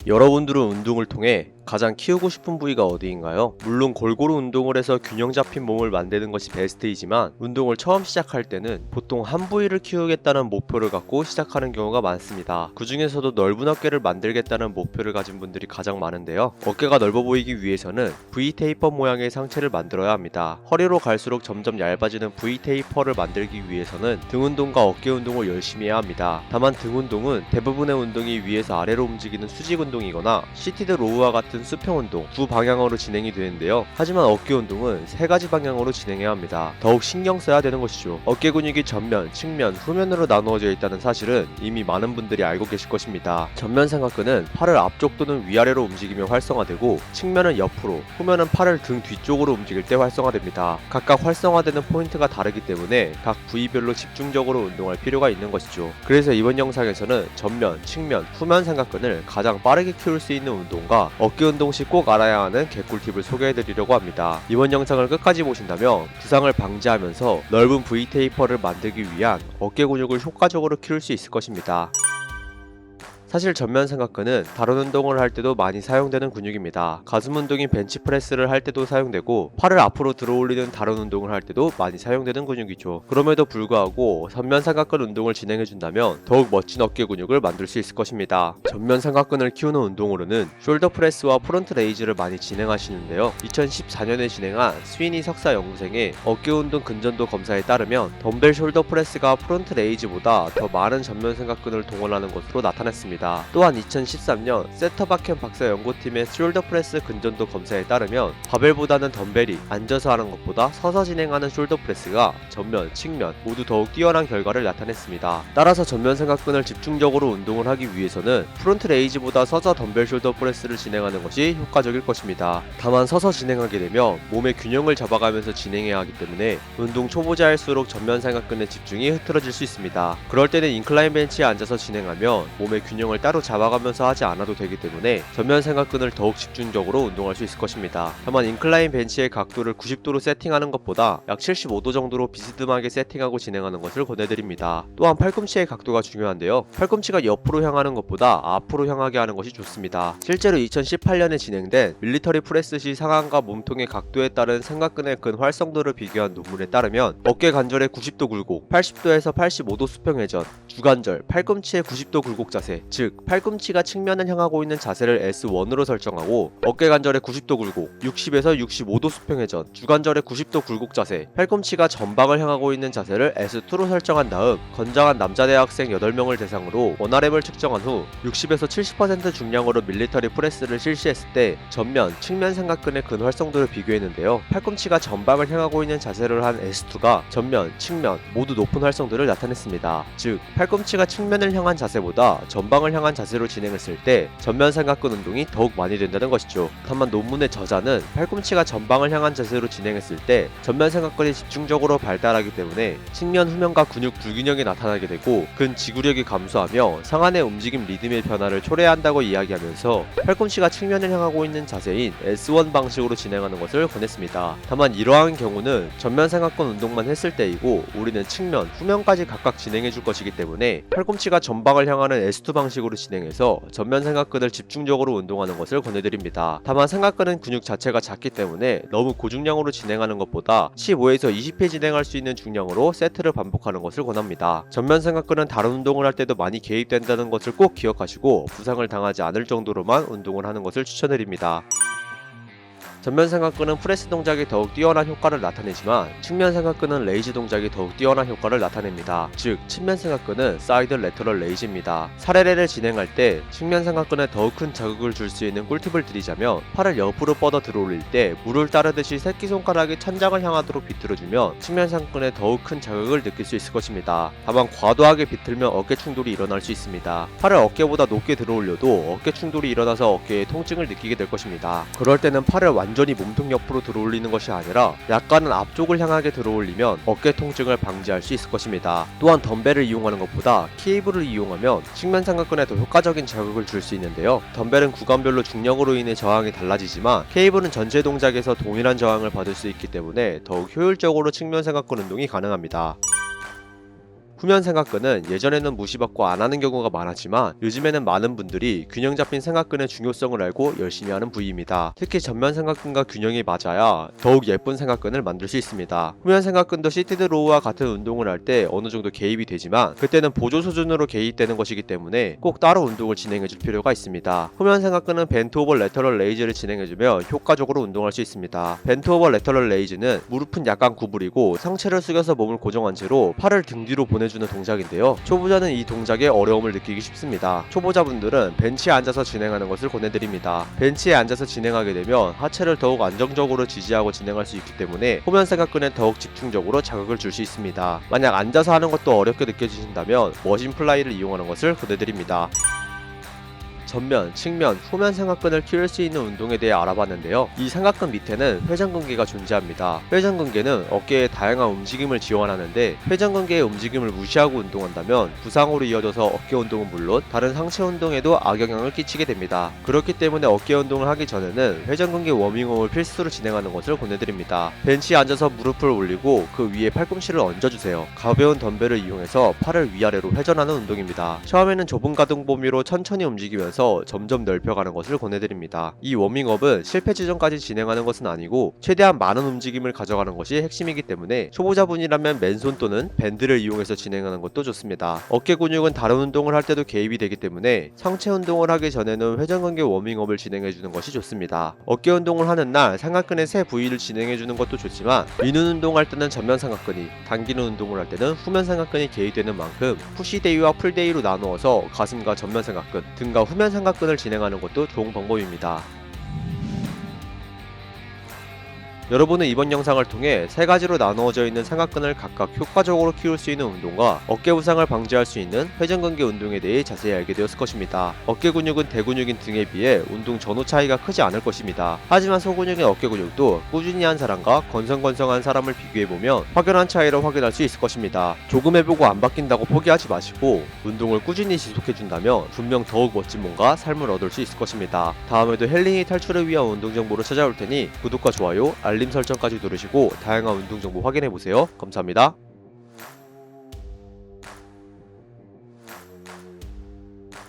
여러분들은 운동을 통해 가장 키우고 싶은 부위가 어디인가요? 물론 골고루 운동을 해서 균형 잡힌 몸을 만드는 것이 베스트이지만 운동을 처음 시작할 때는 보통 한 부위를 키우겠다는 목표를 갖고 시작하는 경우가 많습니다. 그 중에서도 넓은 어깨를 만들겠다는 목표를 가진 분들이 가장 많은데요. 어깨가 넓어 보이기 위해서는 V 테이퍼 모양의 상체를 만들어야 합니다. 허리로 갈수록 점점 얇아지는 V 테이퍼를 만들기 위해서는 등 운동과 어깨 운동을 열심히 해야 합니다. 다만 등 운동은 대부분의 운동이 위에서 아래로 움직이는 수직 운동이거나 시티드 로우와 같은 수평 운동 두 방향으로 진행이 되는데요. 하지만 어깨 운동은 세 가지 방향으로 진행해야 합니다. 더욱 신경 써야 되는 것이죠. 어깨 근육이 전면, 측면, 후면으로 나누어져 있다는 사실은 이미 많은 분들이 알고 계실 것입니다. 전면 삼각근은 팔을 앞쪽 또는 위아래로 움직이며 활성화되고 측면은 옆으로, 후면은 팔을 등 뒤쪽으로 움직일 때 활성화됩니다. 각각 활성화되는 포인트가 다르기 때문에 각 부위별로 집중적으로 운동할 필요가 있는 것이죠. 그래서 이번 영상에서는 전면, 측면, 후면 삼각근을 가장 빠르게 키울 수 있는 운동과 어깨 운동 시 꼭 알아야 하는 개꿀팁을 소개해드리려고 합니다. 이번 영상을 끝까지 보신다면 부상을 방지하면서 넓은 V 테이퍼를 만들기 위한 어깨 근육을 효과적으로 키울 수 있을 것입니다. 사실 전면 삼각근은 다른 운동을 할 때도 많이 사용되는 근육입니다. 가슴 운동인 벤치프레스를 할 때도 사용되고 팔을 앞으로 들어올리는 다른 운동을 할 때도 많이 사용되는 근육이죠. 그럼에도 불구하고 전면 삼각근 운동을 진행해준다면 더욱 멋진 어깨 근육을 만들 수 있을 것입니다. 전면 삼각근을 키우는 운동으로는 숄더 프레스와 프론트 레이즈를 많이 진행하시는데요. 2014년에 진행한 스위니 석사 연구생의 어깨 운동 근전도 검사에 따르면 덤벨 숄더 프레스가 프론트 레이즈보다 더 많은 전면 삼각근을 동원하는 것으로 나타났습니다. 또한 2013년 세터바켄 박사 연구팀의 숄더 프레스 근전도 검사에 따르면 바벨보다는 덤벨이 앉아서 하는 것보다 서서 진행하는 숄더 프레스가 전면, 측면 모두 더욱 뛰어난 결과를 나타냈습니다. 따라서 전면 삼각근을 집중적으로 운동을 하기 위해서는 프론트 레이즈보다 서서 덤벨 숄더 프레스를 진행하는 것이 효과적일 것입니다. 다만 서서 진행하게 되면 몸의 균형을 잡아가면서 진행해야 하기 때문에 운동 초보자일수록 전면 삼각근의 집중이 흐트러질 수 있습니다. 그럴 때는 인클라인 벤치에 앉아서 진행하면 몸의 균형을 따로 잡아가면서 하지 않아도 되기 때문에 전면 삼각근을 더욱 집중적으로 운동할 수 있을 것입니다. 다만 인클라인 벤치의 각도를 90도로 세팅하는 것보다 약 75도 정도로 비스듬하게 세팅하고 진행하는 것을 권해드립니다. 또한 팔꿈치의 각도가 중요한데요. 팔꿈치가 옆으로 향하는 것보다 앞으로 향하게 하는 것이 좋습니다. 실제로 2018년에 진행된 밀리터리 프레스 시 상완과 몸통의 각도에 따른 삼각근의 근 활성도를 비교한 논문에 따르면 어깨 관절의 90도 굴곡, 80도에서 85도 수평 회전, 주관절, 팔꿈치의 90도 굴곡 자세, 즉 팔꿈치가 측면을 향하고 있는 자세를 S1으로 설정하고 어깨 관절의 90도 굴곡, 60에서 65도 수평 회전, 주관절의 90도 굴곡 자세, 팔꿈치가 전방을 향하고 있는 자세를 S2로 설정한 다음 건장한 남자 대학생 8명을 대상으로 원RM을 측정한 후 60에서 70% 중량으로 밀리터리 프레스를 실시했을 때 전면, 측면 삼각근의 근 활성도를 비교했는데요. 팔꿈치가 전방을 향하고 있는 자세를 한 S2가 전면, 측면 모두 높은 활성도를 나타냈습니다. 즉 팔꿈치가 측면을 향한 자세보다 전방을 향한 자세로 진행했을 때 전면 삼각근 운동이 더욱 많이 된다는 것이죠. 다만 논문의 저자는 팔꿈치가 전방을 향한 자세로 진행했을 때 전면 삼각근이 집중적으로 발달하기 때문에 측면 후면과 근육 불균형이 나타나게 되고 근 지구력이 감소하며 상안의 움직임 리듬의 변화를 초래한다고 이야기하면서 팔꿈치가 측면을 향하고 있는 자세인 S1 방식으로 진행하는 것을 권했습니다. 다만 이러한 경우는 전면 삼각근 운동만 했을 때이고 우리는 측면, 후면까지 각각 진행해 줄 것이기 때문에 팔꿈치가 전방을 향하는 S2 방식으로 진행해서 전면 삼각근을 집중적으로 운동하는 것을 권해드립니다. 다만 삼각근은 근육 자체가 작기 때문에 너무 고중량으로 진행하는 것보다 15에서 20회 진행할 수 있는 중량으로 세트를 반복하는 것을 권합니다. 전면 삼각근은 다른 운동을 할 때도 많이 개입된다는 것을 꼭 기억하시고 부상을 당하지 않을 정도로만 운동을 하는 것을 추천드립니다. 전면 삼각근은 프레스 동작이 더욱 뛰어난 효과를 나타내지만 측면 삼각근은 레이즈 동작이 더욱 뛰어난 효과를 나타냅니다. 즉 측면 삼각근은 사이드 레터럴 레이즈입니다. 사례를 진행할 때 측면 삼각근에 더욱 큰 자극을 줄 수 있는 꿀팁을 드리자면 팔을 옆으로 뻗어 들어올릴 때 물을 따르듯이 새끼손가락이 천장을 향하도록 비틀어주면 측면 삼각근에 더욱 큰 자극을 느낄 수 있을 것입니다. 다만 과도하게 비틀면 어깨 충돌이 일어날 수 있습니다. 팔을 어깨보다 높게 들어올려도 어깨 충돌이 일어나서 어깨에 통증을 느끼게 될 것입니다. 그럴 때는 팔을 완전히 몸통 옆으로 들어올리는 것이 아니라 약간은 앞쪽을 향하게 들어올리면 어깨 통증을 방지할 수 있을 것입니다. 또한 덤벨을 이용하는 것보다 케이블을 이용하면 측면 삼각근에 더 효과적인 자극을 줄 수 있는데요. 덤벨은 구간별로 중력으로 인해 저항이 달라지지만 케이블은 전체 동작에서 동일한 저항을 받을 수 있기 때문에 더욱 효율적으로 측면 삼각근 운동이 가능합니다. 후면 삼각근은 예전에는 무시받고 안 하는 경우가 많았지만 요즘에는 많은 분들이 균형 잡힌 삼각근의 중요성을 알고 열심히 하는 부위입니다. 특히 전면 삼각근과 균형이 맞아야 더욱 예쁜 삼각근을 만들 수 있습니다. 후면 삼각근도 시티드 로우와 같은 운동을 할 때 어느 정도 개입이 되지만 그때는 보조 수준으로 개입되는 것이기 때문에 꼭 따로 운동을 진행해 줄 필요가 있습니다. 후면 삼각근은 벤트 오버 레터럴 레이즈를 진행해주면 효과적으로 운동할 수 있습니다. 벤트 오버 레터럴 레이즈는 무릎은 약간 구부리고 상체를 숙여서 몸을 고정한 채로 팔을 등 뒤로 보내주는 동작인데요. 초보자는 이 동작에 어려움을 느끼기 쉽습니다. 초보자분들은 벤치에 앉아서 진행하는 것을 권해드립니다. 벤치에 앉아서 진행하게 되면 하체를 더욱 안정적으로 지지하고 진행할 수 있기 때문에 후면 삼각근에 더욱 집중적으로 자극을 줄 수 있습니다. 만약 앉아서 하는 것도 어렵게 느껴지신다면 머신 플라이를 이용하는 것을 권해드립니다. 전면, 측면, 후면 삼각근을 키울 수 있는 운동에 대해 알아봤는데요. 이 삼각근 밑에는 회전근개가 존재합니다. 회전근개는 어깨의 다양한 움직임을 지원하는데 회전근개의 움직임을 무시하고 운동한다면 부상으로 이어져서 어깨 운동은 물론 다른 상체 운동에도 악영향을 끼치게 됩니다. 그렇기 때문에 어깨 운동을 하기 전에는 회전근개 워밍업을 필수로 진행하는 것을 권해드립니다. 벤치에 앉아서 무릎을 올리고 그 위에 팔꿈치를 얹어주세요. 가벼운 덤벨을 이용해서 팔을 위아래로 회전하는 운동입니다. 처음에는 좁은 가동 범위로 천천히 움직이면서 점점 넓혀가는 것을 권해드립니다. 이 워밍업은 실패 지점까지 진행하는 것은 아니고 최대한 많은 움직임을 가져가는 것이 핵심이기 때문에 초보자분이라면 맨손 또는 밴드를 이용해서 진행하는 것도 좋습니다. 어깨 근육은 다른 운동을 할 때도 개입이 되기 때문에 상체 운동을 하기 전에는 회전근개 워밍업을 진행해주는 것이 좋습니다. 어깨 운동을 하는 날 삼각근의 세 부위를 진행해주는 것도 좋지만 미는 운동할 때는 전면 삼각근이, 당기는 운동을 할 때는 후면 삼각근이 개입되는 만큼 푸시데이와 풀데이로 나누어서 가슴과 전면 삼각근, 등과 후면 삼각근을 진행하는 것도 좋은 방법입니다. 여러분은 이번 영상을 통해 세 가지로 나누어져 있는 삼각근을 각각 효과적으로 키울 수 있는 운동과 어깨 부상을 방지할 수 있는 회전근개 운동에 대해 자세히 알게 되었을 것입니다. 어깨 근육은 대근육인 등에 비해 운동 전후 차이가 크지 않을 것입니다. 하지만 소근육의 어깨 근육도 꾸준히 한 사람과 건성건성한 사람을 비교해보면 확연한 차이를 확인할 수 있을 것입니다. 조금 해보고 안 바뀐다고 포기하지 마시고 운동을 꾸준히 지속해준다면 분명 더욱 멋진 몸과 삶을 얻을 수 있을 것입니다. 다음에도 헬링이 탈출을 위한 운동 정보로 찾아올 테니 구독과 좋아요, 알림 설정까지 누르시고 다양한 운동 정보 확인해보세요. 감사합니다.